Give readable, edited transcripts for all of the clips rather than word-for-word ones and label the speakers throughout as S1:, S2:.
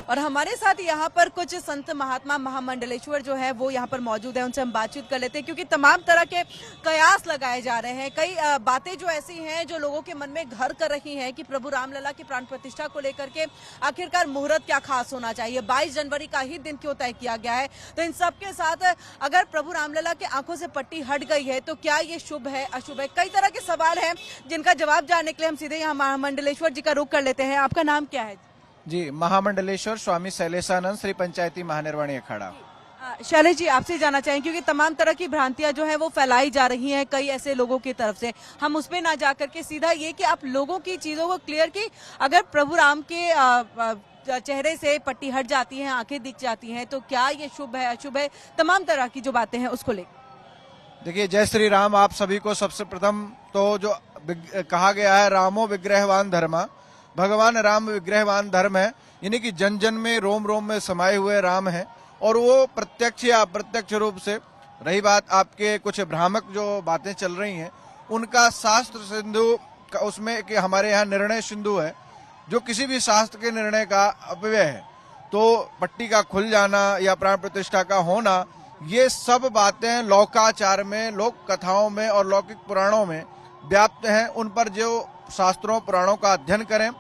S1: और हमारे साथ यहाँ पर कुछ संत महात्मा महामंडलेश्वर जो है वो यहाँ पर मौजूद है, उनसे हम बातचीत कर लेते हैं क्योंकि तमाम तरह के कयास लगाए जा रहे हैं। कई बातें जो ऐसी हैं जो लोगों के मन में घर कर रही हैं कि प्रभु रामलला की प्राण प्रतिष्ठा को लेकर के आखिरकार मुहूर्त क्या खास होना चाहिए, 22 जनवरी का ही दिन क्यों तय किया गया है। तो इन सब के साथ अगर प्रभु रामलला की आंखों से पट्टी हट गई है तो क्या ये शुभ है अशुभ है, कई तरह के सवाल हैं जिनका जवाब जानने के लिए हम सीधे यहाँ महामंडलेश्वर जी का रुख कर लेते हैं। आपका नाम क्या है?
S2: जी, महामंडलेश्वर स्वामी शैलेशानंद श्री पंचायती महानिर्वाणी अखाड़ा।
S1: शैलेश जी, आपसे जानना चाहेंगे क्योंकि तमाम तरह की भ्रांतियां जो है वो फैलाई जा रही हैं कई ऐसे लोगों की तरफ से, हम उसमें ना जाकर के सीधा ये कि आप लोगों की चीजों को क्लियर की अगर प्रभु राम के चेहरे से पट्टी हट जाती है, आंखें दिख जाती हैं, तो क्या ये शुभ है अशुभ है, तमाम तरह की जो बातें हैं उसको लेकर।
S2: देखिए, जय श्री राम। आप सभी को सबसे प्रथम तो जो कहा गया है रामो विग्रहवान धर्मा, भगवान राम विग्रहवान धर्म है, यानी कि जन जन में रोम रोम में समाये हुए राम है और वो प्रत्यक्ष या अप्रत्यक्ष रूप से। रही बात आपके कुछ भ्रामक जो बातें चल रही हैं उनका शास्त्र सिंधु उसमें कि हमारे यहाँ निर्णय सिंधु है, जो किसी भी शास्त्र के निर्णय का अपव्यय है। तो पट्टी का खुल जाना या प्राण प्रतिष्ठा का होना, ये सब बातें लौकाचार में, लोक कथाओं में और लौकिक पुराणों में व्याप्त हैं। उन पर जो शास्त्रों पुराणों का अध्ययन करें,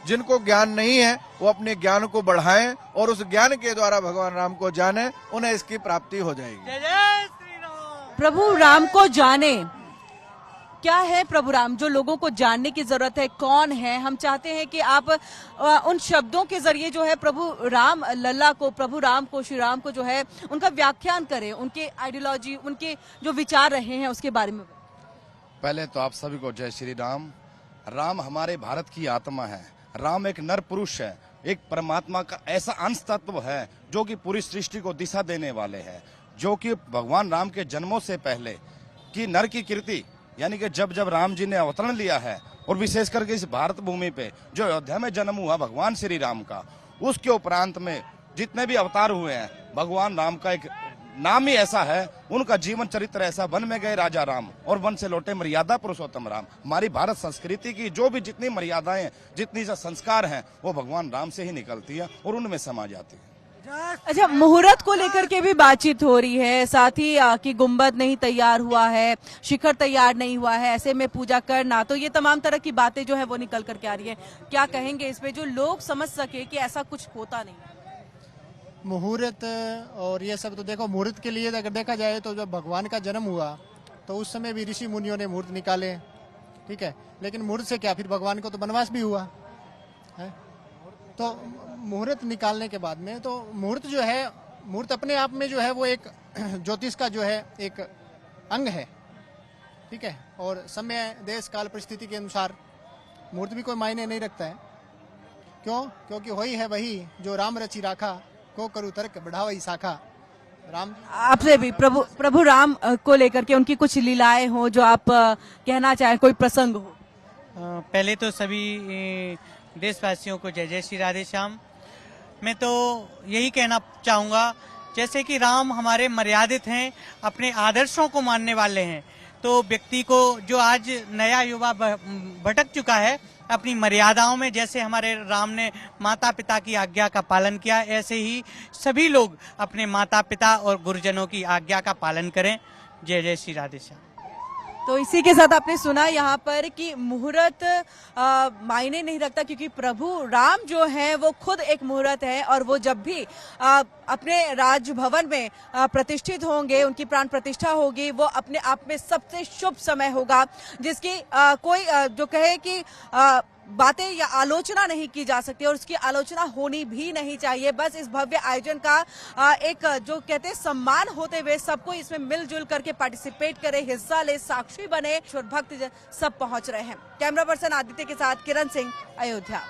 S2: जिनको ज्ञान नहीं है वो अपने ज्ञान को बढ़ाएं और उस ज्ञान के द्वारा भगवान राम को जाने, उन्हें इसकी प्राप्ति हो जाएगी।
S1: जय जय श्री राम। प्रभु राम को जाने, क्या है प्रभु राम, जो लोगों को जानने की जरूरत है, कौन है। हम चाहते हैं कि आप उन शब्दों के जरिए जो है प्रभु राम लल्ला को, प्रभु राम को, श्री राम को जो है उनका व्याख्यान करें, उनके आइडियोलॉजी, उनके जो विचार रहे हैं उसके बारे में।
S3: पहले तो आप सभी को जय श्री राम। राम हमारे भारत की आत्मा है। राम एक नर पुरुष है, एक परमात्मा का ऐसा अंश तत्व है जो कि पूरी सृष्टि को दिशा देने वाले हैं, जो कि भगवान राम के जन्मों से पहले की नर की कीर्ति, यानी कि जब जब राम जी ने अवतरण लिया है और विशेष करके इस भारत भूमि पे जो अयोध्या में जन्म हुआ भगवान श्री राम का, उसके उपरांत में जितने भी अवतार हुए हैं, भगवान राम का एक नाम ही ऐसा है, उनका जीवन चरित्र ऐसा, वन में गए राजा राम और वन से लौटे मर्यादा पुरुषोत्तम राम। हमारी भारत संस्कृति की जो भी जितनी मर्यादाएं, जितनी संस्कार हैं, वो भगवान राम से ही निकलती है और उनमें समा जाती है।
S1: अच्छा, मुहूर्त को लेकर के भी बातचीत हो रही है, साथ ही कि गुंबद नहीं तैयार हुआ है, शिखर तैयार नहीं हुआ है, ऐसे में पूजा करना, तो ये तमाम तरह की बातें जो है वो निकल करके आ रही है। क्या कहेंगे इस पे, जो लोग समझ सके कि ऐसा कुछ होता नहीं।
S4: मुहूर्त और ये सब तो देखो, मुहूर्त के लिए अगर देखा जाए तो जब भगवान का जन्म हुआ तो उस समय भी ऋषि मुनियों ने मुहूर्त निकाले, ठीक है, लेकिन मुहूर्त से क्या, फिर भगवान को तो वनवास भी हुआ है। तो मुहूर्त निकालने के बाद में तो मुहूर्त जो है, मुहूर्त अपने आप में जो है वो एक ज्योतिष का जो है एक अंग है, ठीक है, और समय देश काल परिस्थिति के अनुसार मुहूर्त भी कोई मायने नहीं रखता है। क्यों? क्योंकि वही है वही जो राम रचि राखा, को करू तर्क बढ़ावई शाखा। राम
S1: आपसे भी प्रभु राम को लेकर के उनकी कुछ लीलाएं हो जो आप कहना चाहें, कोई प्रसंग हो।
S5: पहले तो सभी देशवासियों को जय जय श्री राधे श्याम। मैं तो यही कहना चाहूँगा, जैसे कि राम हमारे मर्यादित हैं, अपने आदर्शों को मानने वाले हैं, तो व्यक्ति को जो आज नया युवा भटक चुका है अपनी मर्यादाओं में, जैसे हमारे राम ने माता पिता की आज्ञा का पालन किया, ऐसे ही सभी लोग अपने माता पिता और गुरुजनों की आज्ञा का पालन करें। जय जय श्री राधे श्याम।
S1: तो इसी के साथ आपने सुना यहाँ पर कि मुहूर्त मायने नहीं रखता, क्योंकि प्रभु राम जो है वो खुद एक मुहूर्त है और वो जब भी अपने राजभवन में प्रतिष्ठित होंगे, उनकी प्राण प्रतिष्ठा होगी, वो अपने आप में सबसे शुभ समय होगा, जिसकी कोई जो कहे कि बातें या आलोचना नहीं की जा सकती और उसकी आलोचना होनी भी नहीं चाहिए। बस इस भव्य आयोजन का एक जो कहते हैं सम्मान होते हुए सबको इसमें मिलजुल करके पार्टिसिपेट करे, हिस्सा ले, साक्षी बने, भक्त सब पहुंच रहे हैं। कैमरा पर्सन आदित्य के साथ किरण सिंह, अयोध्या।